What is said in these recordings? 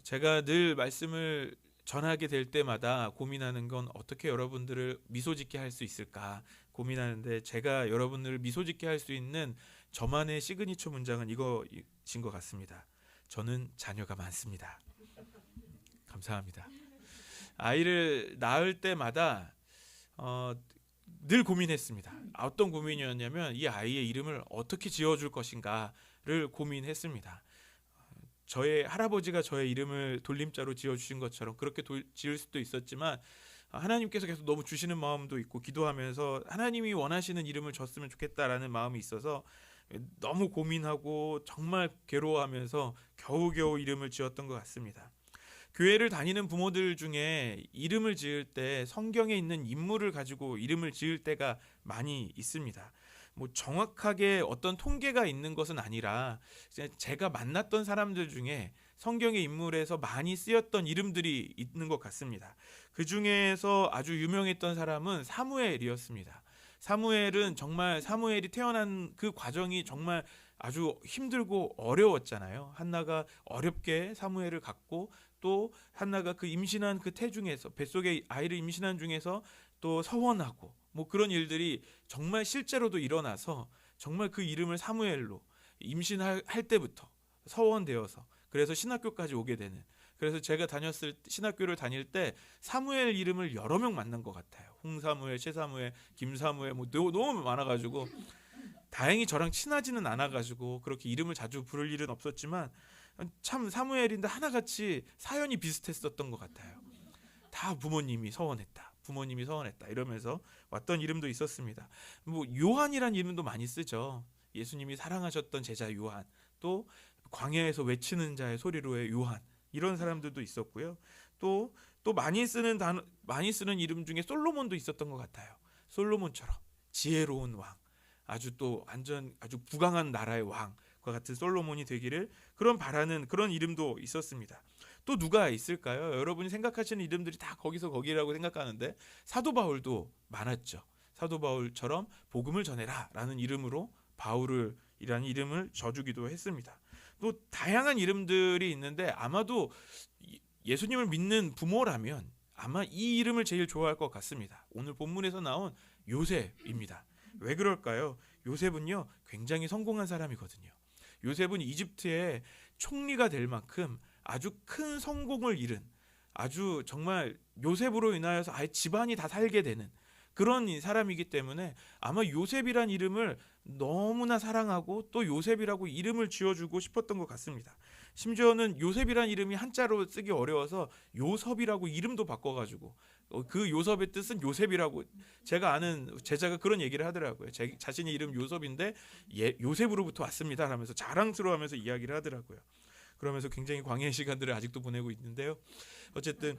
제가 늘 말씀을 전하게 될 때마다 고민하는 건 어떻게 여러분들을 미소 짓게 할 수 있을까 고민하는데, 제가 여러분들을 미소 짓게 할 수 있는 저만의 시그니처 문장은 이거신 것 같습니다. 저는 자녀가 많습니다. 감사합니다. 아이를 낳을 때마다 늘 고민했습니다. 어떤 고민이었냐면 이 아이의 이름을 어떻게 지어줄 것인가를 고민했습니다. 저의 할아버지가 저의 이름을 돌림자로 지어주신 것처럼 그렇게 지을 수도 있었지만, 하나님께서 계속 너무 주시는 마음도 있고 기도하면서 하나님이 원하시는 이름을 줬으면 좋겠다라는 마음이 있어서 너무 고민하고 정말 괴로워하면서 겨우겨우 이름을 지었던 것 같습니다. 교회를 다니는 부모들 중에 이름을 지을 때 성경에 있는 인물을 가지고 이름을 지을 때가 많이 있습니다. 뭐 정확하게 어떤 통계가 있는 것은 아니라 제가 만났던 사람들 중에 성경의 인물에서 많이 쓰였던 이름들이 있는 것 같습니다. 그 중에서 아주 유명했던 사람은 사무엘이었습니다. 사무엘은 정말 사무엘이 태어난 그 과정이 정말 아주 힘들고 어려웠잖아요. 한나가 어렵게 사무엘을 갖고, 또 한나가 그 임신한 그 태중에서, 뱃속에 아이를 임신한 중에서 또 서원하고, 뭐 그런 일들이 정말 실제로도 일어나서 정말 그 이름을 사무엘로 임신할 때부터 서원되어서, 그래서 신학교까지 오게 되는, 그래서 제가 신학교를 다닐 때 사무엘 이름을 여러 명 만난 것 같아요. 홍사무엘, 최사무엘, 김사무엘, 뭐 너무 많아가지고 다행히 저랑 친하지는 않아가지고 그렇게 이름을 자주 부를 일은 없었지만, 참 사무엘인데 하나같이 사연이 비슷했었던 것 같아요. 다 부모님이 서원했다 이러면서 왔던 이름도 있었습니다. 뭐 요한이란 이름도 많이 쓰죠. 예수님이 사랑하셨던 제자 요한, 또 광야에서 외치는 자의 소리로의 요한, 이런 사람들도 있었고요. 또 많이 쓰는 이름 중에 솔로몬도 있었던 것 같아요. 솔로몬처럼 지혜로운 왕, 아주 부강한 나라의 왕과 같은 솔로몬이 되기를 바라는 그런 이름도 있었습니다. 또 누가 있을까요? 여러분이 생각하시는 이름들이 다 거기라고 생각하는데, 사도 바울도 많았죠. 사도 바울처럼 복음을 전해라 라는 이름으로 바울이라는 이름을 져주기도 했습니다. 또 다양한 이름들이 있는데, 아마도 예수님을 믿는 부모라면 아마 이 이름을 제일 좋아할 것 같습니다. 오늘 본문에서 나온 요셉입니다. 왜 그럴까요? 요셉은요, 굉장히 성공한 사람이거든요. 요셉은 이집트의 총리가 될 만큼 아주 큰 성공을 이룬, 아주 정말 요셉으로 인하여서 아예 집안이 다 살게 되는 그런 사람이기 때문에 아마 요셉이란 이름을 너무나 사랑하고 또 요셉이라고 이름을 지어주고 싶었던 것 같습니다. 심지어는 요셉이란 이름이 한자로 쓰기 어려워서 요섭이라고 이름도 바꿔가지고, 그 요섭의 뜻은 요셉이라고, 제가 아는 제자가 그런 얘기를 하더라고요. 자신의 이름 요섭인데 요셉으로부터 왔습니다 하면서 자랑스러워하면서 이야기를 하더라고요. 그러면서 굉장히 광야의 시간들을 아직도 보내고 있는데요. 어쨌든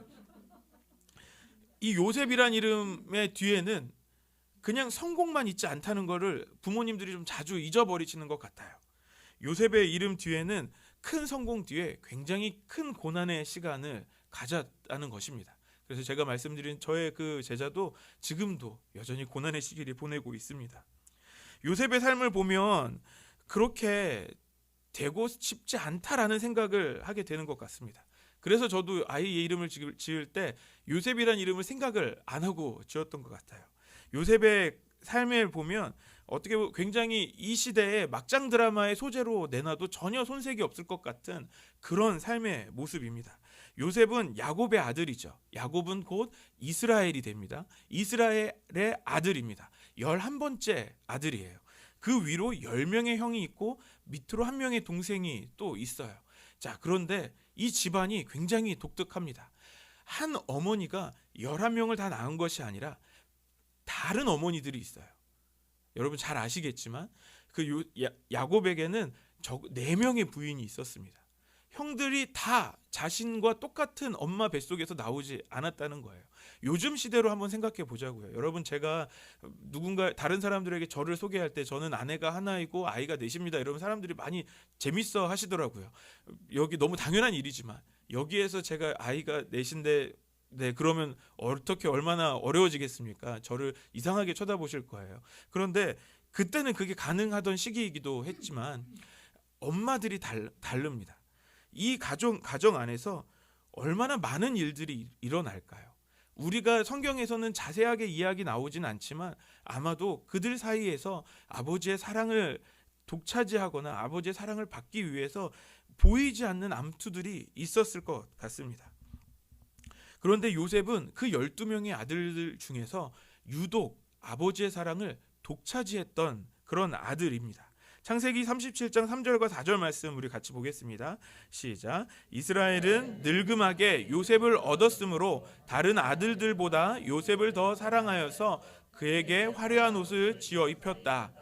이 요셉이란 이름의 뒤에는 그냥 성공만 있지 않다는 것을 부모님들이 좀 자주 잊어버리시는 것 같아요. 요셉의 이름 뒤에는 큰 성공 뒤에 굉장히 큰 고난의 시간을 가졌다는 것입니다. 그래서 제가 말씀드린 저의 그 제자도 지금도 여전히 고난의 시기를 보내고 있습니다. 요셉의 삶을 보면 그렇게 되고 싶지 않다라는 생각을 하게 되는 것 같습니다. 그래서 저도 아이의 이름을 지을 때 요셉이라는 이름을 생각을 안 하고 지었던 것 같아요. 요셉의 삶을 보면 어떻게 보면 굉장히 이 시대의 막장 드라마의 소재로 내놔도 전혀 손색이 없을 것 같은 그런 삶의 모습입니다. 요셉은 야곱의 아들이죠. 야곱은 곧 이스라엘이 됩니다. 이스라엘의 아들입니다. 11번째 아들이에요. 그 위로 10명의 형이 있고 밑으로 1명의 동생이 또 있어요. 자, 그런데 이 집안이 굉장히 독특합니다. 한 어머니가 11명을 다 낳은 것이 아니라 다른 어머니들이 있어요. 여러분 잘 아시겠지만 그 야곱에게는 4명의 부인이 있었습니다. 형들이 다 자신과 똑같은 엄마 뱃속에서 나오지 않았다는 거예요. 요즘 시대로 한번 생각해 보자고요. 여러분, 제가 누군가 다른 사람들에게 저를 소개할 때 저는 아내가 하나이고 아이가 넷입니다, 이러면 사람들이 많이 재밌어 하시더라고요. 여기 너무 당연한 일이지만 여기에서 제가 아이가 넷인데 그러면 어떻게 얼마나 어려워지겠습니까? 저를 이상하게 쳐다보실 거예요. 그런데 그때는 그게 가능하던 시기이기도 했지만 엄마들이 다릅니다. 이 가정 안에서 얼마나 많은 일들이 일어날까요? 우리가 성경에서는 자세하게 이야기 나오진 않지만 아마도 그들 사이에서 아버지의 사랑을 독차지하거나 아버지의 사랑을 받기 위해서 보이지 않는 암투들이 있었을 것 같습니다. 그런데 요셉은 그 12명의 아들들 중에서 유독 아버지의 사랑을 독차지했던 그런 아들입니다. 창세기 37장 3절과 4절 말씀 우리 같이 보겠습니다. 시작. 이스라엘은 늙음하게 요셉을 얻었으므로 다른 아들들보다 요셉을 더 사랑하여서 그에게 화려한 옷을 지어 입혔다.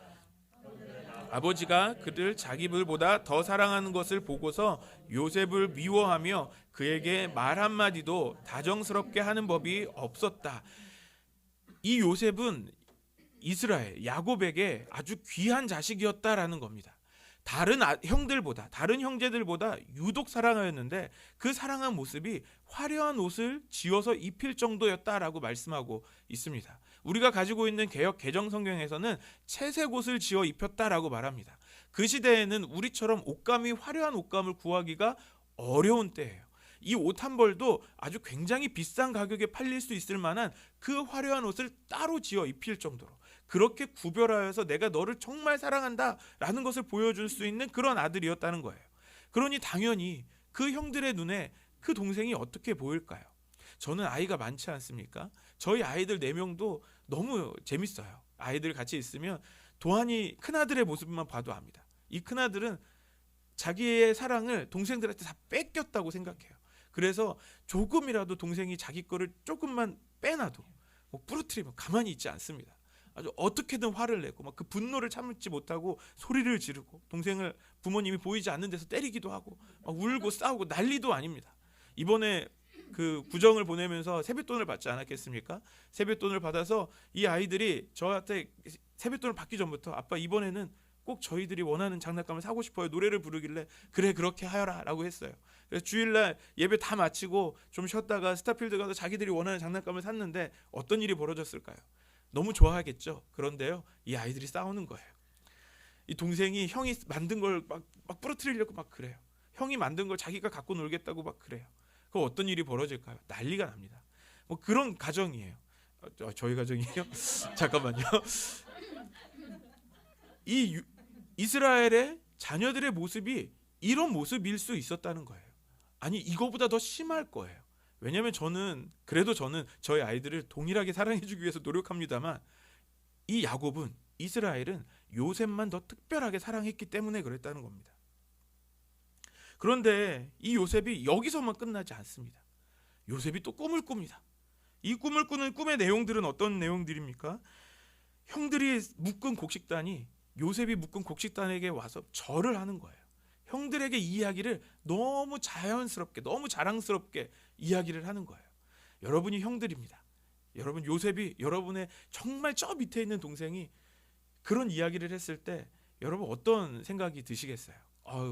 아버지가 그를 자기 불보다 더 사랑하는 것을 보고서 요셉을 미워하며 그에게 말 한마디도 다정스럽게 하는 법이 없었다. 이 요셉은 이스라엘, 야곱에게 아주 귀한 자식이었다라는 겁니다. 다른 형제들보다 유독 사랑하였는데 그 사랑한 모습이 화려한 옷을 지어서 입힐 정도였다라고 말씀하고 있습니다. 우리가 가지고 있는 개역 개정 성경에서는 채색 옷을 지어 입혔다라고 말합니다. 그 시대에는 우리처럼 화려한 옷감을 구하기가 어려운 때예요. 이 옷 한 벌도 아주 굉장히 비싼 가격에 팔릴 수 있을 만한 그 화려한 옷을 따로 지어 입힐 정도로 그렇게 구별하여서 내가 너를 정말 사랑한다 라는 것을 보여줄 수 있는 그런 아들이었다는 거예요. 그러니 당연히 그 형들의 눈에 그 동생이 어떻게 보일까요? 저는 아이가 많지 않습니까? 저희 아이들 4명도 너무 재밌어요. 아이들 같이 있으면 도한이 큰아들의 모습만 봐도 압니다. 이 큰아들은 자기의 사랑을 동생들한테 다 뺏겼다고 생각해요. 그래서 조금이라도 동생이 자기 거를 조금만 빼놔도 부러뜨리면 가만히 있지 않습니다. 아주 어떻게든 화를 내고 막 그 분노를 참지 못하고 소리를 지르고 동생을 부모님이 보이지 않는 데서 때리기도 하고 막 울고 싸우고 난리도 아닙니다. 이번에 그 구정을 보내면서 세뱃돈을 받지 않았겠습니까? 세뱃돈을 받아서 이 아이들이 저한테 세뱃돈을 받기 전부터 아빠 이번에는 꼭 저희들이 원하는 장난감을 사고 싶어요. 노래를 부르길래 그래 그렇게 하여라 라고 했어요. 그래서 주일날 예배 다 마치고 좀 쉬었다가 스타필드 가서 자기들이 원하는 장난감을 샀는데 어떤 일이 벌어졌을까요? 너무 좋아하겠죠. 그런데요, 이 아이들이 싸우는 거예요. 이 동생이 형이 만든 걸 막 부러뜨리려고 막 그래요. 형이 만든 걸 자기가 갖고 놀겠다고 막 그래요. 그럼 어떤 일이 벌어질까요? 난리가 납니다. 뭐 그런 가정이에요. 저희 가정이에요? 잠깐만요. 이 이스라엘의 자녀들의 모습이 이런 모습일 수 있었다는 거예요. 아니 이거보다 더 심할 거예요. 왜냐하면 저는 저희 아이들을 동일하게 사랑해주기 위해서 노력합니다만 이 야곱은 이스라엘은 요셉만 더 특별하게 사랑했기 때문에 그랬다는 겁니다. 그런데 이 요셉이 여기서만 끝나지 않습니다. 요셉이 또 꿈을 꿉니다. 이 꿈을 꾸는 꿈의 내용들은 어떤 내용들입니까? 형들이 묶은 곡식단이 요셉이 묶은 곡식단에게 와서 절을 하는 거예요. 형들에게 이야기를 너무 자연스럽게 너무 자랑스럽게 이야기를 하는 거예요. 여러분이 형들입니다. 여러분 요셉이 여러분의 정말 저 밑에 있는 동생이 그런 이야기를 했을 때 여러분 어떤 생각이 드시겠어요?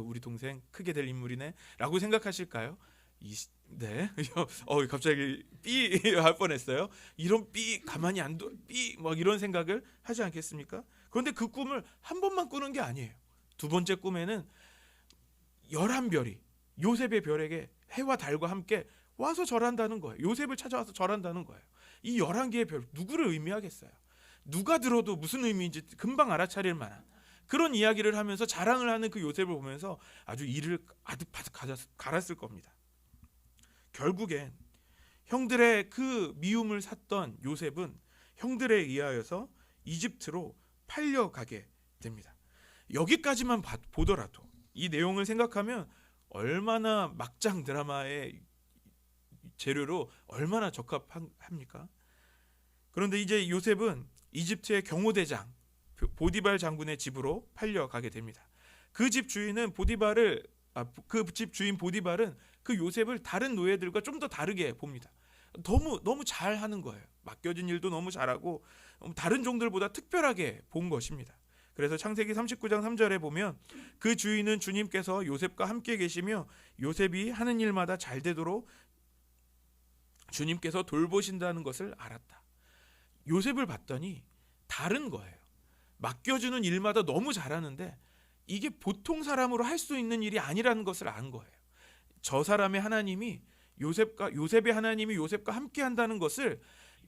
우리 동생 크게 될 인물이네 라고 생각하실까요? 네. 갑자기 삐 할 뻔했어요. 이런 삐 가만히 안 둬 삐 막 이런 생각을 하지 않겠습니까? 그런데 그 꿈을 한 번만 꾸는 게 아니에요. 두 번째 꿈에는 11별이 요셉의 별에게 해와 달과 함께 와서 절한다는 거예요. 요셉을 찾아와서 절한다는 거예요. 이 11개의 별 누구를 의미하겠어요? 누가 들어도 무슨 의미인지 금방 알아차릴 만한 그런 이야기를 하면서 자랑을 하는 그 요셉을 보면서 아주 이를 아득바득 갈았을 겁니다. 결국엔 형들의 그 미움을 샀던 요셉은 형들에 의하여서 이집트로 팔려가게 됩니다. 여기까지만 보더라도 이 내용을 생각하면 얼마나 막장 드라마의 재료로 얼마나 적합합니까? 그런데 이제 요셉은 이집트의 경호대장 보디발 장군의 집으로 팔려가게 됩니다. 그 집 주인 보디발은 그 요셉을 다른 노예들과 좀 더 다르게 봅니다. 너무 잘하는 거예요. 맡겨진 일도 너무 잘하고 다른 종들보다 특별하게 본 것입니다. 그래서 창세기 39장 3절에 보면 그 주인은 주님께서 요셉과 함께 계시며 요셉이 하는 일마다 잘 되도록 주님께서 돌보신다는 것을 알았다. 요셉을 봤더니 다른 거예요. 맡겨주는 일마다 너무 잘하는데 이게 보통 사람으로 할 수 있는 일이 아니라는 것을 안 거예요. 저 사람의 하나님이 요셉의 하나님이 요셉과 함께 한다는 것을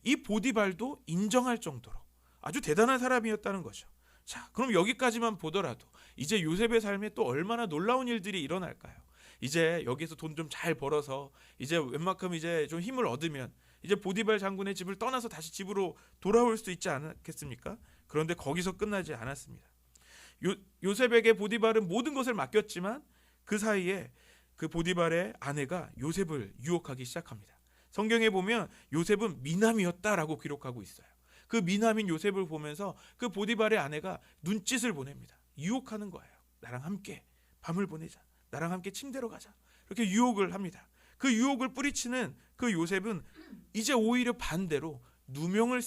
이 보디발도 인정할 정도로 아주 대단한 사람이었다는 거죠. 자, 그럼 여기까지만 보더라도 이제 요셉의 삶에 또 얼마나 놀라운 일들이 일어날까요? 이제 여기서 돈 좀 잘 벌어서 이제 웬만큼 이제 좀 힘을 얻으면 이제 보디발 장군의 집을 떠나서 다시 집으로 돌아올 수 있지 않겠습니까? 그런데 거기서 끝나지 않았습니다. 요셉에게 보디발은 모든 것을 맡겼지만 그 사이에 그 보디발의 아내가 요셉을 유혹하기 시작합니다. 성경에 보면 요셉은 미남이었다라고 기록하고 있어요. 그 미남인 요셉을 보면서 그 보디발의 아내가 눈짓을 보냅니다. 유혹하는 거예요. 나랑 함께 밤을 보내자. 나랑 함께 침대로 가자. 이렇게 유혹을 합니다. 그 유혹을 뿌리치는 그 요셉은 이제 오히려 반대로 누명을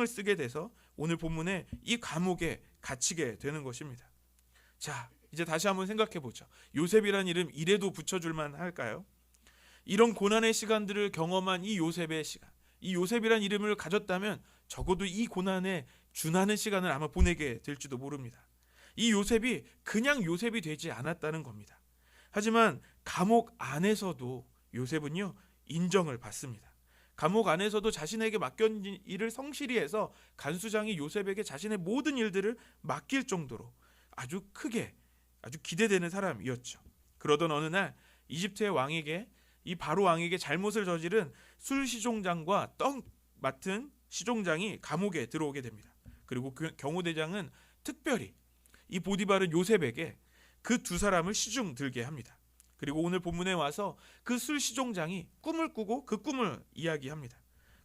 쓰게 돼서 오늘 본문에 이 감옥에 갇히게 되는 것입니다. 자, 이제 다시 한번 생각해 보죠. 요셉이란 이름 이래도 붙여줄만 할까요? 이런 고난의 시간들을 경험한 이 요셉의 시간, 이 요셉이란 이름을 가졌다면 적어도 이 고난에 준하는 시간을 아마 보내게 될지도 모릅니다. 이 요셉이 그냥 요셉이 되지 않았다는 겁니다. 하지만 감옥 안에서도 요셉은요, 인정을 받습니다. 감옥 안에서도 자신에게 맡겨진 일을 성실히 해서 간수장이 요셉에게 자신의 모든 일들을 맡길 정도로 아주 크게 아주 기대되는 사람이었죠. 그러던 어느 날 이집트의 왕에게 이 바로 왕에게 잘못을 저지른 술 시종장과 떡 맡은 시종장이 감옥에 들어오게 됩니다. 그리고 그 경호대장은 특별히 이 보디발은 요셉에게 그 두 사람을 시중 들게 합니다. 그리고 오늘 본문에 와서 그 술 시종장이 꿈을 꾸고 그 꿈을 이야기합니다.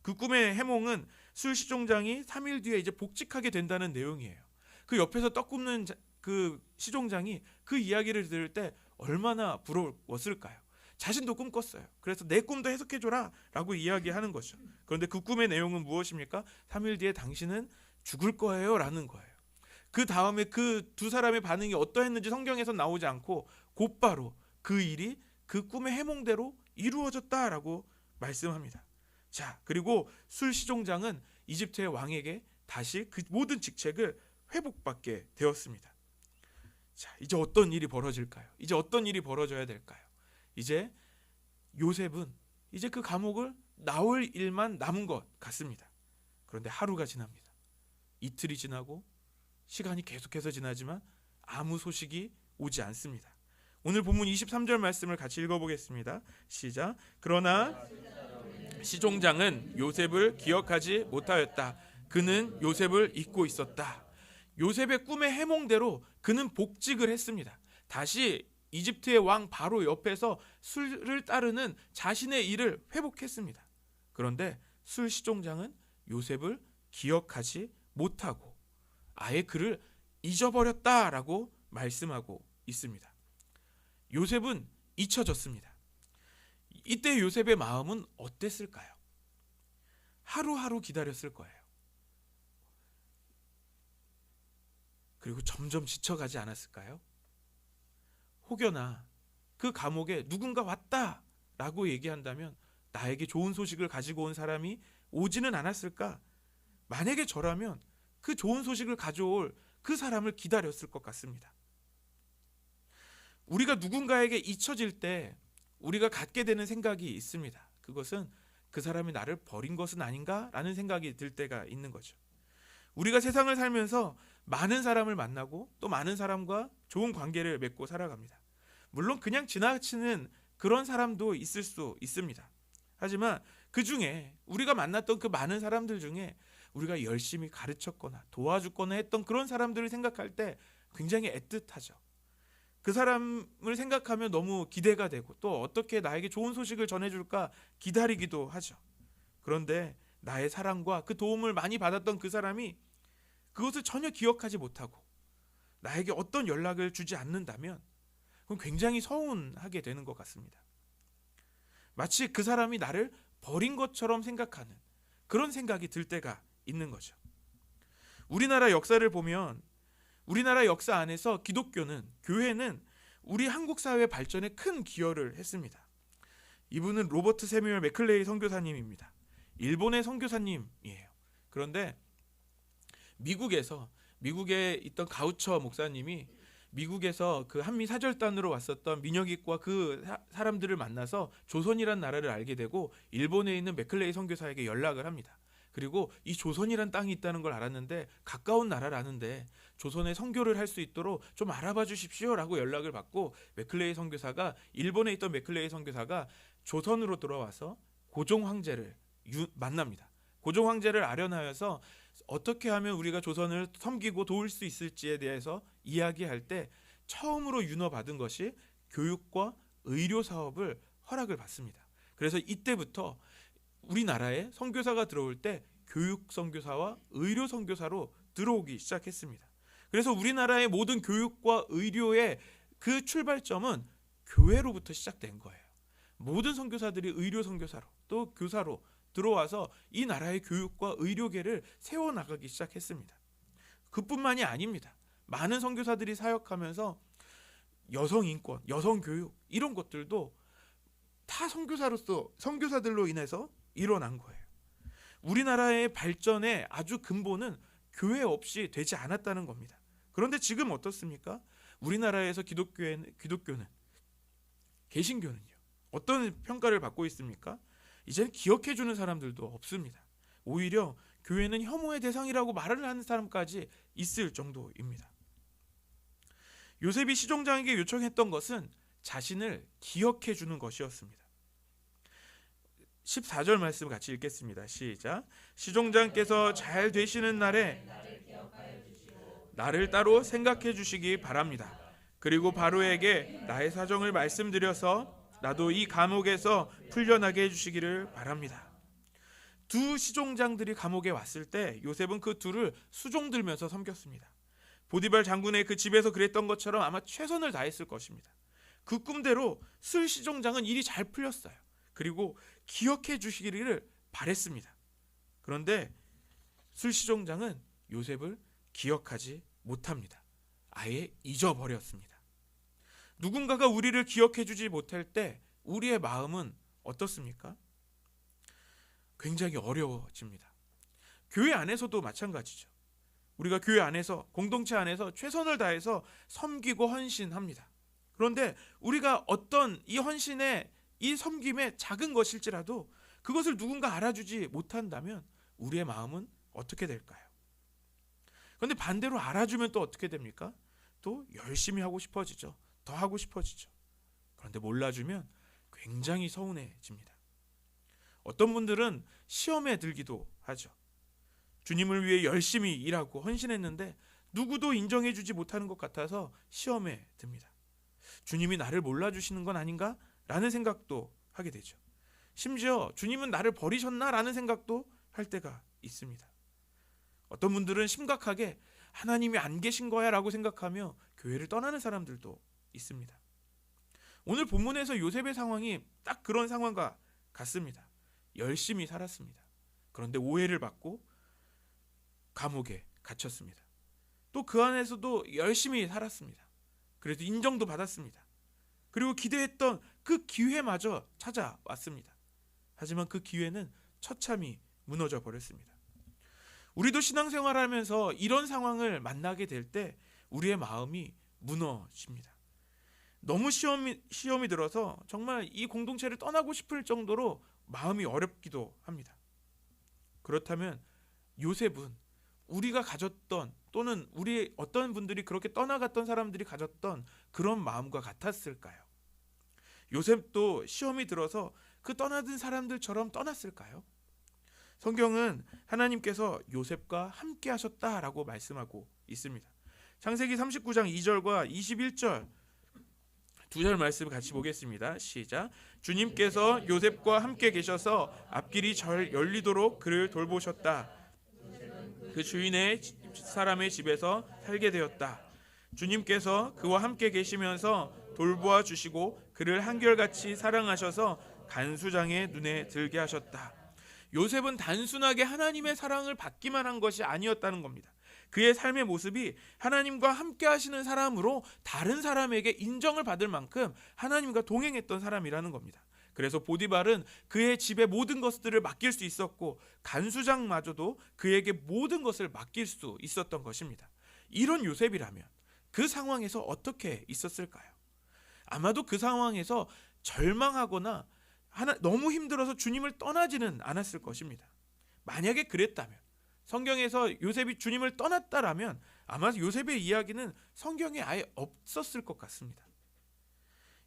그 꿈의 해몽은 술 시종장이 3일 뒤에 이제 복직하게 된다는 내용이에요. 그 옆에서 떡 굽는 그 시종장이 그 이야기를 들을 때 얼마나 부러웠을까요? 자신도 꿈 꿨어요. 그래서 내 꿈도 해석해줘라 라고 이야기하는 거죠. 그런데 그 꿈의 내용은 무엇입니까? 3일 뒤에 당신은 죽을 거예요 라는 거예요. 그 다음에 그 두 사람의 반응이 어떠했는지 성경에서 나오지 않고 곧바로 그 일이 그 꿈의 해몽대로 이루어졌다라고 말씀합니다. 자, 그리고 술 시종장은 이집트의 왕에게 다시 그 모든 직책을 회복받게 되었습니다. 자, 이제 어떤 일이 벌어질까요? 이제 어떤 일이 벌어져야 될까요? 이제 요셉은 이제 그 감옥을 나올 일만 남은 것 같습니다. 그런데 하루가 지납니다. 이틀이 지나고 시간이 계속해서 지나지만 아무 소식이 오지 않습니다. 오늘 본문 23절 말씀을 같이 읽어보겠습니다. 시작. 그러나 시종장은 요셉을 기억하지 못하였다. 그는 요셉을 잊고 있었다. 요셉의 꿈의 해몽대로 그는 복직을 했습니다. 다시 이집트의 왕 바로 옆에서 술을 따르는 자신의 일을 회복했습니다. 그런데 술 시종장은 요셉을 기억하지 못하고 아예 그를 잊어버렸다라고 말씀하고 있습니다. 요셉은 잊혀졌습니다. 이때 요셉의 마음은 어땠을까요? 하루하루 기다렸을 거예요. 그리고 점점 지쳐가지 않았을까요? 혹여나 그 감옥에 누군가 왔다라고 얘기한다면 나에게 좋은 소식을 가지고 온 사람이 오지는 않았을까? 만약에 저라면 그 좋은 소식을 가져올 그 사람을 기다렸을 것 같습니다. 우리가 누군가에게 잊혀질 때 우리가 갖게 되는 생각이 있습니다. 그것은 그 사람이 나를 버린 것은 아닌가라는 생각이 들 때가 있는 거죠. 우리가 세상을 살면서 많은 사람을 만나고 또 많은 사람과 좋은 관계를 맺고 살아갑니다. 물론 그냥 지나치는 그런 사람도 있을 수 있습니다. 하지만 그 중에 우리가 만났던 그 많은 사람들 중에 우리가 열심히 가르쳤거나 도와줬거나 했던 그런 사람들을 생각할 때 굉장히 애틋하죠. 그 사람을 생각하면 너무 기대가 되고 또 어떻게 나에게 좋은 소식을 전해줄까 기다리기도 하죠. 그런데 나의 사랑과 그 도움을 많이 받았던 그 사람이 그것을 전혀 기억하지 못하고 나에게 어떤 연락을 주지 않는다면 그건 굉장히 서운하게 되는 것 같습니다. 마치 그 사람이 나를 버린 것처럼 생각하는 그런 생각이 들 때가 있는 거죠. 우리나라 역사를 보면 우리나라 역사 안에서 기독교는 교회는 우리 한국 사회 발전에 큰 기여를 했습니다. 이분은 로버트 세뮤얼 맥클레이 선교사님입니다. 일본의 선교사님이에요. 그런데 미국에 있던 가우처 목사님이 미국에서 그 한미 사절단으로 왔었던 민혁이과 그 사람들을 만나서 조선이란 나라를 알게 되고 일본에 있는 맥클레이 선교사에게 연락을 합니다. 그리고 이 조선이란 땅이 있다는 걸 알았는데 가까운 나라라는데 조선에 선교를 할 수 있도록 좀 알아봐 주십시오라고 연락을 받고 맥클레이 선교사가 일본에 있던 맥클레이 선교사가 조선으로 돌아와서 고종 황제를 만납니다. 고종 황제를 아련하여서 어떻게 하면 우리가 조선을 섬기고 도울 수 있을지에 대해서 이야기할 때 처음으로 윤허받은 것이 교육과 의료 사업을 허락을 받습니다. 그래서 이때부터 우리나라에 선교사가 들어올 때 교육 선교사와 의료 선교사로 들어오기 시작했습니다. 그래서 우리나라의 모든 교육과 의료의 그 출발점은 교회로부터 시작된 거예요. 모든 선교사들이 의료 선교사로 또 교사로 들어와서 이 나라의 교육과 의료계를 세워나가기 시작했습니다. 그뿐만이 아닙니다. 많은 선교사들이 사역하면서 여성 인권, 여성 교육 이런 것들도 다 선교사들로 인해서 일어난 거예요. 우리나라의 발전의 아주 근본은 교회 없이 되지 않았다는 겁니다. 그런데 지금 어떻습니까? 우리나라에서 기독교는 개신교는요. 어떤 평가를 받고 있습니까? 이제는 기억해주는 사람들도 없습니다. 오히려 교회는 혐오의 대상이라고 말을 하는 사람까지 있을 정도입니다. 요셉이 시종장에게 요청했던 것은 자신을 기억해주는 것이었습니다. 14절 말씀 같이 읽겠습니다. 시작. 시종장께서 잘 되시는 날에 나를 따로 생각해 주시기 바랍니다. 그리고 바로에게 나의 사정을 말씀드려서 나도 이 감옥에서 풀려나게 해주시기를 바랍니다. 두 시종장들이 감옥에 왔을 때 요셉은 그 둘을 수종들면서 섬겼습니다. 보디발 장군의 그 집에서 그랬던 것처럼 아마 최선을 다했을 것입니다. 그 꿈대로 슬 시종장은 일이 잘 풀렸어요. 그리고 기억해 주시기를 바랬습니다. 그런데 슬 시종장은 요셉을 기억하지 못합니다. 아예 잊어버렸습니다. 누군가가 우리를 기억해 주지 못할 때 우리의 마음은 어떻습니까? 굉장히 어려워집니다. 교회 안에서도 마찬가지죠. 우리가 교회 안에서 공동체 안에서 최선을 다해서 섬기고 헌신합니다. 그런데 우리가 어떤 이 헌신의 이 섬김의 작은 것일지라도 그것을 누군가 알아주지 못한다면 우리의 마음은 어떻게 될까요? 그런데 반대로 알아주면 또 어떻게 됩니까? 또 열심히 하고 싶어지죠. 더 하고 싶어지죠. 그런데 몰라주면 굉장히 서운해집니다. 어떤 분들은 시험에 들기도 하죠. 주님을 위해 열심히 일하고 헌신했는데 누구도 인정해주지 못하는 것 같아서 시험에 듭니다. 주님이 나를 몰라주시는 건 아닌가? 라는 생각도 하게 되죠. 심지어 주님은 나를 버리셨나? 라는 생각도 할 때가 있습니다. 어떤 분들은 심각하게 하나님이 안 계신 거야 라고 생각하며 교회를 떠나는 사람들도 있습니다. 오늘 본문에서 요셉의 상황이 딱 그런 상황과 같습니다. 열심히 살았습니다. 그런데 오해를 받고 감옥에 갇혔습니다. 또 그 안에서도 열심히 살았습니다. 그래도 인정도 받았습니다. 그리고 기대했던 그 기회마저 찾아왔습니다. 하지만 그 기회는 처참히 무너져 버렸습니다. 우리도 신앙생활하면서 이런 상황을 만나게 될 때 우리의 마음이 무너집니다. 너무 시험이 들어서 정말 이 공동체를 떠나고 싶을 정도로 마음이 어렵기도 합니다. 그렇다면 요셉은 우리가 가졌던 또는 우리 어떤 분들이 그렇게 떠나갔던 사람들이 가졌던 그런 마음과 같았을까요? 요셉도 시험이 들어서 그 떠나던 사람들처럼 떠났을까요? 성경은 하나님께서 요셉과 함께 하셨다라고 말씀하고 있습니다. 창세기 39장 2절과 21절 두 절 말씀 같이 보겠습니다. 시작. 주님께서 요셉과 함께 계셔서 앞길이 잘 열리도록 그를 돌보셨다. 그 주인의 사람의 집에서 살게 되었다. 주님께서 그와 함께 계시면서 돌보아 주시고 그를 한결같이 사랑하셔서 간수장의 눈에 들게 하셨다. 요셉은 단순하게 하나님의 사랑을 받기만 한 것이 아니었다는 겁니다. 그의 삶의 모습이 하나님과 함께 하시는 사람으로 다른 사람에게 인정을 받을 만큼 하나님과 동행했던 사람이라는 겁니다. 그래서 보디발은 그의 집의 모든 것들을 맡길 수 있었고 간수장마저도 그에게 모든 것을 맡길 수 있었던 것입니다. 이런 요셉이라면 그 상황에서 어떻게 있었을까요? 아마도 그 상황에서 절망하거나 너무 힘들어서 주님을 떠나지는 않았을 것입니다. 만약에 그랬다면, 성경에서 요셉이 주님을 떠났다라면 아마 요셉의 이야기는 성경에 아예 없었을 것 같습니다.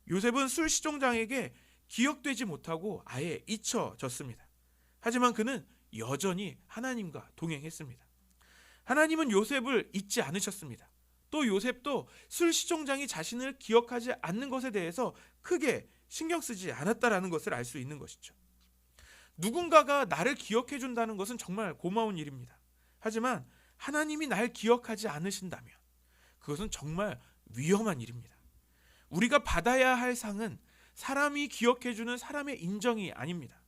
요셉은 술시종장에게 기억되지 못하고 아예 잊혀졌습니다. 하지만 그는 여전히 하나님과 동행했습니다. 하나님은 요셉을 잊지 않으셨습니다. 또 요셉도 술시종장이 자신을 기억하지 않는 것에 대해서 크게 신경 쓰지 않았다라는 것을 알 수 있는 것이죠. 누군가가 나를 기억해 준다는 것은 정말 고마운 일입니다. 하지만 하나님이 날 기억하지 않으신다면 그것은 정말 위험한 일입니다. 우리가 받아야 할 상은 사람이 기억해 주는 사람의 인정이 아닙니다.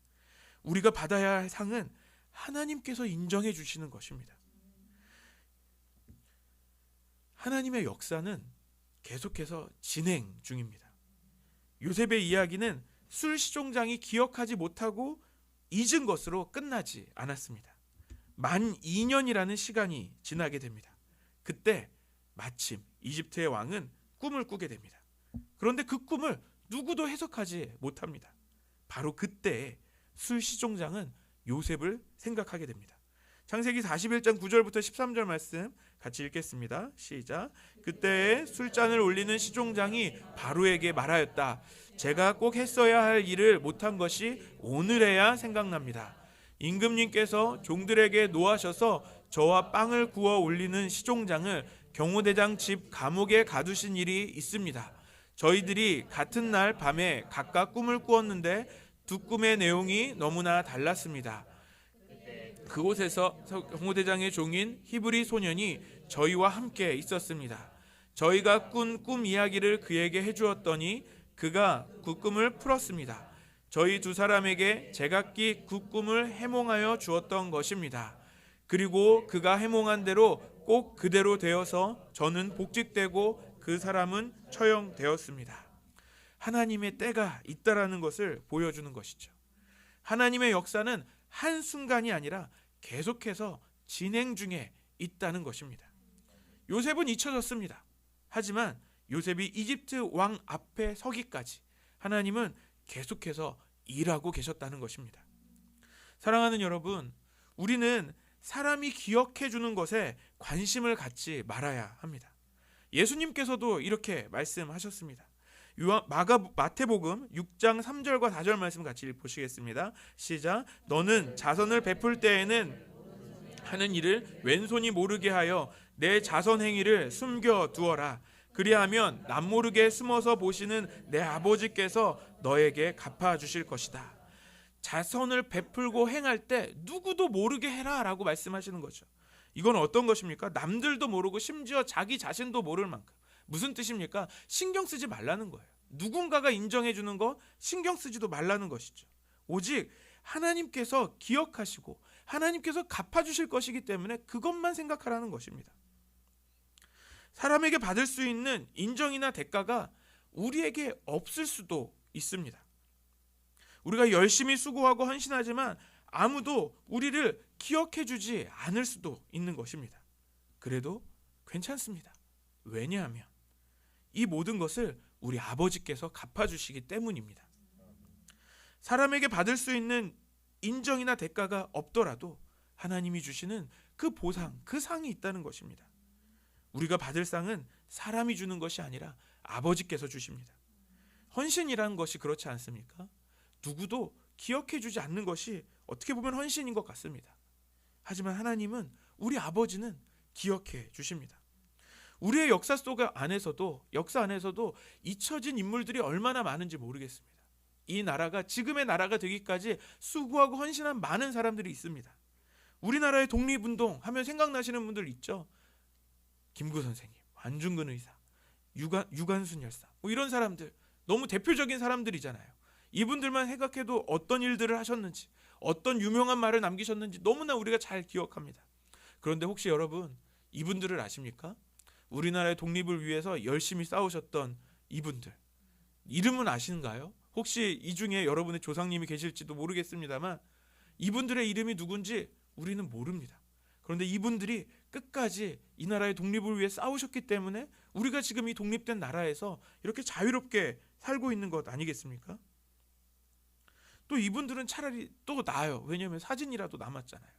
우리가 받아야 할 상은 하나님께서 인정해 주시는 것입니다. 하나님의 역사는 계속해서 진행 중입니다. 요셉의 이야기는 술시종장이 기억하지 못하고 잊은 것으로 끝나지 않았습니다. 만 2년이라는 시간이 지나게 됩니다. 그때 마침 이집트의 왕은 꿈을 꾸게 됩니다. 그런데 그 꿈을 누구도 해석하지 못합니다. 바로 그때 술시종장은 요셉을 생각하게 됩니다. 창세기 41장 9절부터 13절 말씀 같이 읽겠습니다. 시작. 그때 술잔을 올리는 시종장이 바로에게 말하였다. 제가 꼭 했어야 할 일을 못한 것이 오늘에야 생각납니다. 임금님께서 종들에게 노하셔서 저와 빵을 구워 올리는 시종장을 경호대장 집 감옥에 가두신 일이 있습니다. 저희들이 같은 날 밤에 각각 꿈을 꾸었는데 두 꿈의 내용이 너무나 달랐습니다. 그곳에서 경호대장의 종인 히브리 소년이 저희와 함께 있었습니다. 저희가 꾼 꿈 이야기를 그에게 해주었더니 그가 그 꿈을 풀었습니다. 저희 두 사람에게 제각기 그 꿈을 해몽하여 주었던 것입니다. 그리고 그가 해몽한 대로 꼭 그대로 되어서 저는 복직되고 그 사람은 처형되었습니다. 하나님의 때가 있다라는 것을 보여주는 것이죠. 하나님의 역사는 한순간이 아니라 계속해서 진행 중에 있다는 것입니다. 요셉은 잊혀졌습니다. 하지만 요셉이 이집트 왕 앞에 서기까지 하나님은 계속해서 일하고 계셨다는 것입니다. 사랑하는 여러분, 우리는 사람이 기억해 주는 것에 관심을 갖지 말아야 합니다. 예수님께서도 이렇게 말씀하셨습니다. 마태복음 6장 3절과 4절 말씀 같이 보시겠습니다. 시작. 너는 자선을 베풀 때에는 하는 일을 왼손이 모르게 하여 내 자선 행위를 숨겨 두어라. 그리하면 남모르게 숨어서 보시는 내 아버지께서 너에게 갚아주실 것이다. 자선을 베풀고 행할 때 누구도 모르게 해라 라고 말씀하시는 거죠. 이건 어떤 것입니까? 남들도 모르고 심지어 자기 자신도 모를 만큼. 무슨 뜻입니까? 신경 쓰지 말라는 거예요. 누군가가 인정해 주는 거 신경 쓰지도 말라는 것이죠. 오직 하나님께서 기억하시고 하나님께서 갚아주실 것이기 때문에 그것만 생각하라는 것입니다. 사람에게 받을 수 있는 인정이나 대가가 우리에게 없을 수도 있습니다. 우리가 열심히 수고하고 헌신하지만 아무도 우리를 기억해 주지 않을 수도 있는 것입니다. 그래도 괜찮습니다. 왜냐하면 이 모든 것을 우리 아버지께서 갚아주시기 때문입니다. 사람에게 받을 수 있는 인정이나 대가가 없더라도 하나님이 주시는 그 보상, 그 상이 있다는 것입니다. 우리가 받을 상은 사람이 주는 것이 아니라 아버지께서 주십니다. 헌신이라는 것이 그렇지 않습니까? 누구도 기억해 주지 않는 것이 어떻게 보면 헌신인 것 같습니다. 하지만 하나님은, 우리 아버지는 기억해 주십니다. 우리의 역사 안에서도 잊혀진 인물들이 얼마나 많은지 모르겠습니다. 이 나라가 지금의 나라가 되기까지 수고하고 헌신한 많은 사람들이 있습니다. 우리나라의 독립운동 하면 생각나시는 분들 있죠. 김구 선생님, 안중근 의사, 유관순 열사, 이런 사람들 너무 대표적인 사람들이잖아요. 이분들만 생각해도 어떤 일들을 하셨는지, 어떤 유명한 말을 남기셨는지 너무나 우리가 잘 기억합니다. 그런데 혹시 여러분 이분들을 아십니까? 우리나라의 독립을 위해서 열심히 싸우셨던 이분들 이름은 아시는가요? 혹시 이 중에 여러분의 조상님이 계실지도 모르겠습니다만 이분들의 이름이 누군지 우리는 모릅니다. 그런데 이분들이 끝까지 이 나라의 독립을 위해 싸우셨기 때문에 우리가 지금 이 독립된 나라에서 이렇게 자유롭게 살고 있는 것 아니겠습니까? 또 이분들은 차라리 또 나아요. 왜냐하면 사진이라도 남았잖아요.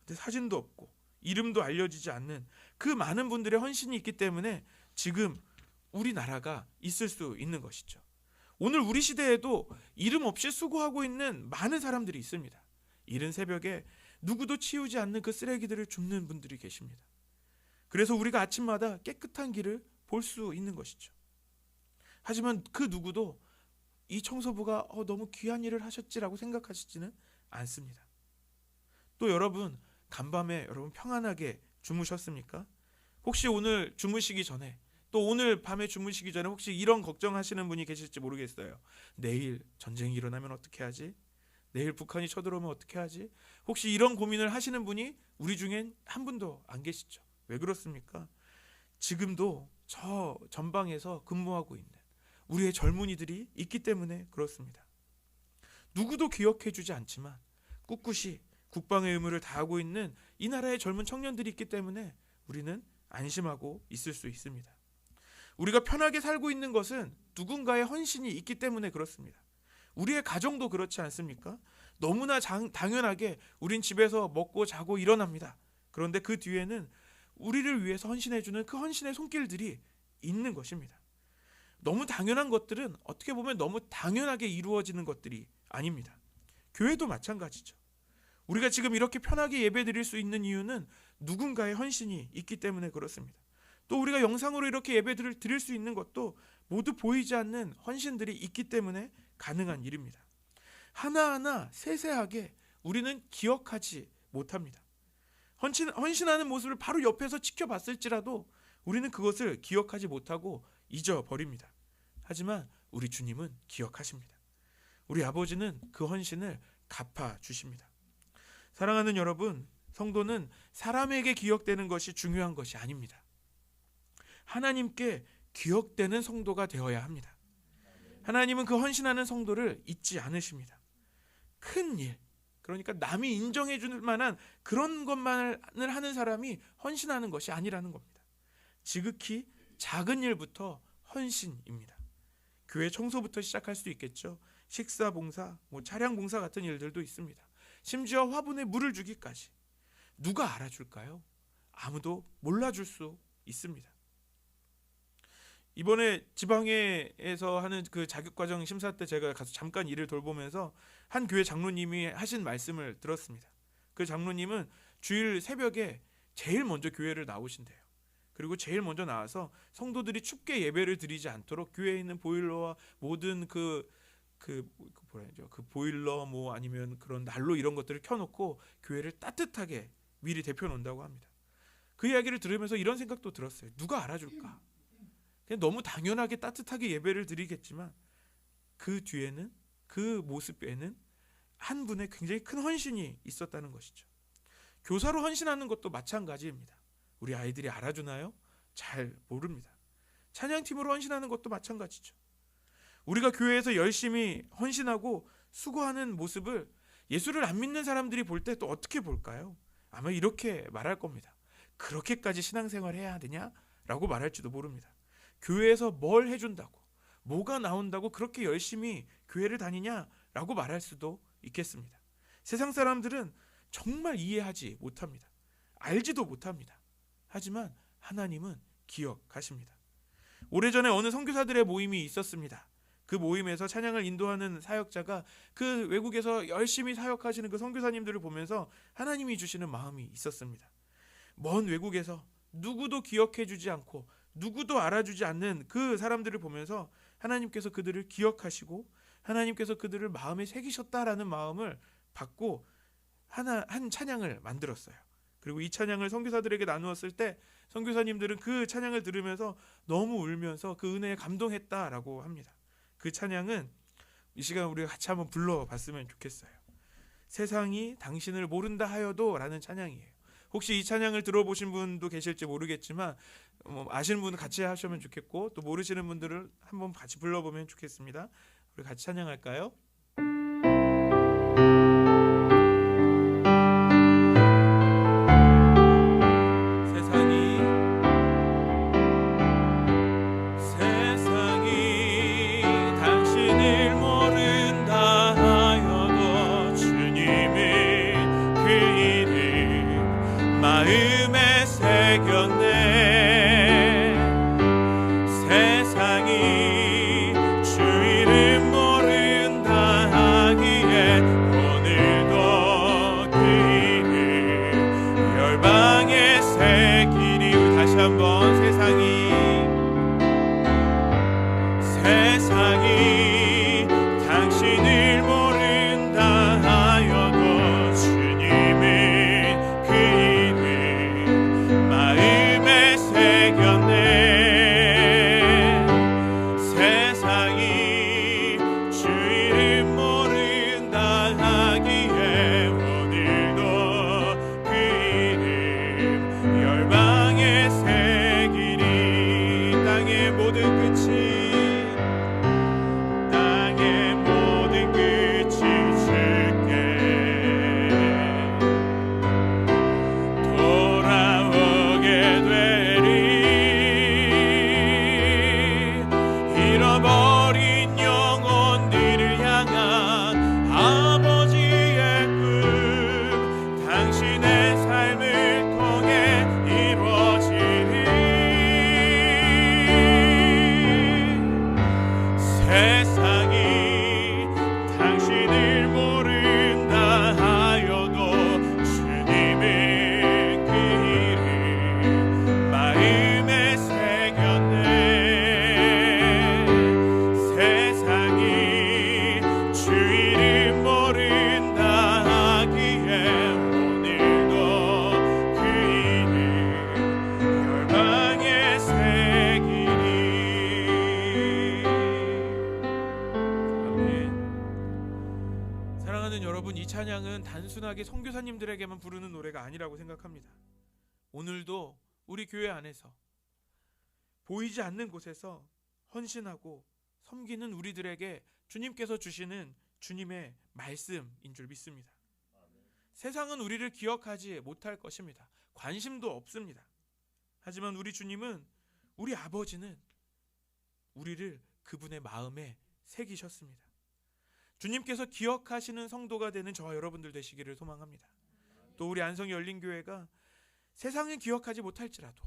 근데 사진도 없고 이름도 알려지지 않는 그 많은 분들의 헌신이 있기 때문에 지금 우리나라가 있을 수 있는 것이죠. 오늘 우리 시대에도 이름 없이 수고하고 있는 많은 사람들이 있습니다. 이른 새벽에 누구도 치우지 않는 그 쓰레기들을 줍는 분들이 계십니다. 그래서 우리가 아침마다 깨끗한 길을 볼 수 있는 것이죠. 하지만 그 누구도 이 청소부가 너무 귀한 일을 하셨지라고 생각하시지는 않습니다. 또 여러분, 간밤에 여러분 평안하게 주무셨습니까? 혹시 오늘 주무시기 전에, 또 오늘 밤에 주무시기 전에 혹시 이런 걱정하시는 분이 계실지 모르겠어요. 내일 전쟁이 일어나면 어떻게 하지? 내일 북한이 쳐들어오면 어떻게 하지? 혹시 이런 고민을 하시는 분이 우리 중엔 한 분도 안 계시죠. 왜 그렇습니까? 지금도 저 전방에서 근무하고 있는 우리의 젊은이들이 있기 때문에 그렇습니다. 누구도 기억해주지 않지만 꿋꿋이 국방의 의무를 다하고 있는 이 나라의 젊은 청년들이 있기 때문에 우리는 안심하고 있을 수 있습니다. 우리가 편하게 살고 있는 것은 누군가의 헌신이 있기 때문에 그렇습니다. 우리의 가정도 그렇지 않습니까? 너무나 당연하게 우린 집에서 먹고 자고 일어납니다. 그런데 그 뒤에는 우리를 위해서 헌신해주는 그 헌신의 손길들이 있는 것입니다. 너무 당연한 것들은 어떻게 보면 너무 당연하게 이루어지는 것들이 아닙니다. 교회도 마찬가지죠. 우리가 지금 이렇게 편하게 예배드릴 수 있는 이유는 누군가의 헌신이 있기 때문에 그렇습니다. 또 우리가 영상으로 이렇게 예배를 드릴 수 있는 것도 모두 보이지 않는 헌신들이 있기 때문에 가능한 일입니다. 하나하나 세세하게 우리는 기억하지 못합니다. 헌신하는 모습을 바로 옆에서 지켜봤을지라도 우리는 그것을 기억하지 못하고 잊어버립니다. 하지만 우리 주님은 기억하십니다. 우리 아버지는 그 헌신을 갚아주십니다. 사랑하는 여러분, 성도는 사람에게 기억되는 것이 중요한 것이 아닙니다. 하나님께 기억되는 성도가 되어야 합니다. 하나님은 그 헌신하는 성도를 잊지 않으십니다. 큰 일, 그러니까 남이 인정해 줄 만한 그런 것만을 하는 사람이 헌신하는 것이 아니라는 겁니다. 지극히 작은 일부터 헌신입니다. 교회 청소부터 시작할 수 있겠죠. 식사 봉사, 차량 봉사 같은 일들도 있습니다. 심지어 화분에 물을 주기까지. 누가 알아줄까요? 아무도 몰라줄 수 있습니다. 이번에 지방에서 하는 그 자격과정 심사 때 제가 가서 잠깐 일을 돌보면서 한 교회 장로님이 하신 말씀을 들었습니다. 그 장로님은 주일 새벽에 제일 먼저 교회를 나오신대요. 그리고 제일 먼저 나와서 성도들이 춥게 예배를 드리지 않도록 교회에 있는 보일러와 모든 그 보일러 아니면 그런 난로 이런 것들을 켜놓고 교회를 따뜻하게 미리 데펴 놓는다고 합니다. 그 이야기를 들으면서 이런 생각도 들었어요. 누가 알아줄까? 그냥 너무 당연하게 따뜻하게 예배를 드리겠지만 그 뒤에는, 그 모습에는 한 분의 굉장히 큰 헌신이 있었다는 것이죠. 교사로 헌신하는 것도 마찬가지입니다. 우리 아이들이 알아주나요? 잘 모릅니다. 찬양팀으로 헌신하는 것도 마찬가지죠. 우리가 교회에서 열심히 헌신하고 수고하는 모습을 예수를 안 믿는 사람들이 볼 때 또 어떻게 볼까요? 아마 이렇게 말할 겁니다. 그렇게까지 신앙생활 해야 되냐? 라고 말할지도 모릅니다. 교회에서 뭘 해준다고, 뭐가 나온다고 그렇게 열심히 교회를 다니냐? 라고 말할 수도 있겠습니다. 세상 사람들은 정말 이해하지 못합니다. 알지도 못합니다. 하지만 하나님은 기억하십니다. 오래전에 어느 선교사들의 모임이 있었습니다. 그 모임에서 찬양을 인도하는 사역자가 그 외국에서 열심히 사역하시는 그 선교사님들을 보면서 하나님이 주시는 마음이 있었습니다. 먼 외국에서 누구도 기억해주지 않고 누구도 알아주지 않는 그 사람들을 보면서 하나님께서 그들을 기억하시고 하나님께서 그들을 마음에 새기셨다라는 마음을 받고 한 찬양을 만들었어요. 그리고 이 찬양을 선교사들에게 나누었을 때 선교사님들은 그 찬양을 들으면서 너무 울면서 그 은혜에 감동했다라고 합니다. 그 찬양은 이 시간 우리가 같이 한번 불러봤으면 좋겠어요. 세상이 당신을 모른다 하여도 라는 찬양이에요. 혹시 이 찬양을 들어보신 분도 계실지 모르겠지만 아시는 분은 같이 하시면 좋겠고 또 모르시는 분들은 한번 같이 불러보면 좋겠습니다. 우리 같이 찬양할까요? 당신을 모른다 하여도 주님의 그 이름 마음에 새겼네. 세상이 주 이름 모른다 하기에 오늘도 그 이름 열방에 새기리. 땅의 모든 끝이 잃어버린 영혼들을 향한 아버지의 꿈 당신의 삶을 통해 이루어지리. 세상이 당신을 모른다 하여도 주님의 그 이름 마음에 새겼네. 주 이름 모른다 하기에 오늘도 그 이름 열방에 새기리. 아멘. 사랑하는 여러분, 이 찬양은 단순하게 선교사님들에게만 부르는 노래가 아니라고 생각합니다. 오늘도 우리 교회 안에서 보이지 않는 곳에서 헌신하고 섬기는 우리들에게 주님께서 주시는 주님의 말씀인 줄 믿습니다. 세상은 우리를 기억하지 못할 것입니다. 관심도 없습니다. 하지만 우리 주님은, 우리 아버지는 우리를 그분의 마음에 새기셨습니다. 주님께서 기억하시는 성도가 되는 저와 여러분들 되시기를 소망합니다. 또 우리 안성이 열린교회가 세상은 기억하지 못할지라도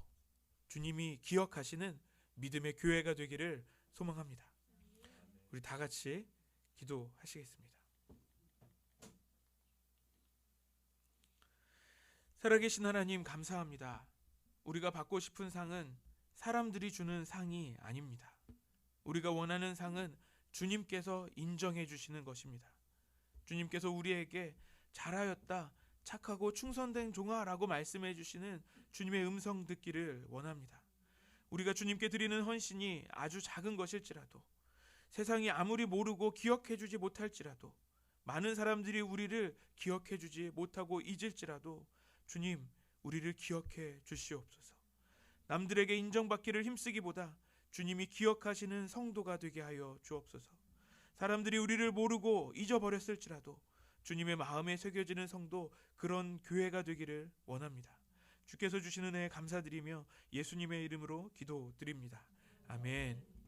주님이 기억하시는 믿음의 교회가 되기를 소망합니다. 우리 다 같이 기도하시겠습니다. 살아계신 하나님, 감사합니다. 우리가 받고 싶은 상은 사람들이 주는 상이 아닙니다. 우리가 원하는 상은 주님께서 인정해 주시는 것입니다. 주님께서 우리에게 잘하였다, 착하고 충성된 종아라고 말씀해 주시는 주님의 음성 듣기를 원합니다. 우리가 주님께 드리는 헌신이 아주 작은 것일지라도, 세상이 아무리 모르고 기억해 주지 못할지라도, 많은 사람들이 우리를 기억해 주지 못하고 잊을지라도 주님, 우리를 기억해 주시옵소서. 남들에게 인정받기를 힘쓰기보다 주님이 기억하시는 성도가 되게 하여 주옵소서. 사람들이 우리를 모르고 잊어버렸을지라도 주님의 마음에 새겨지는 성도, 그런 교회가 되기를 원합니다. 주께서 주시는 은혜에 감사드리며 예수님의 이름으로 기도드립니다. 아멘.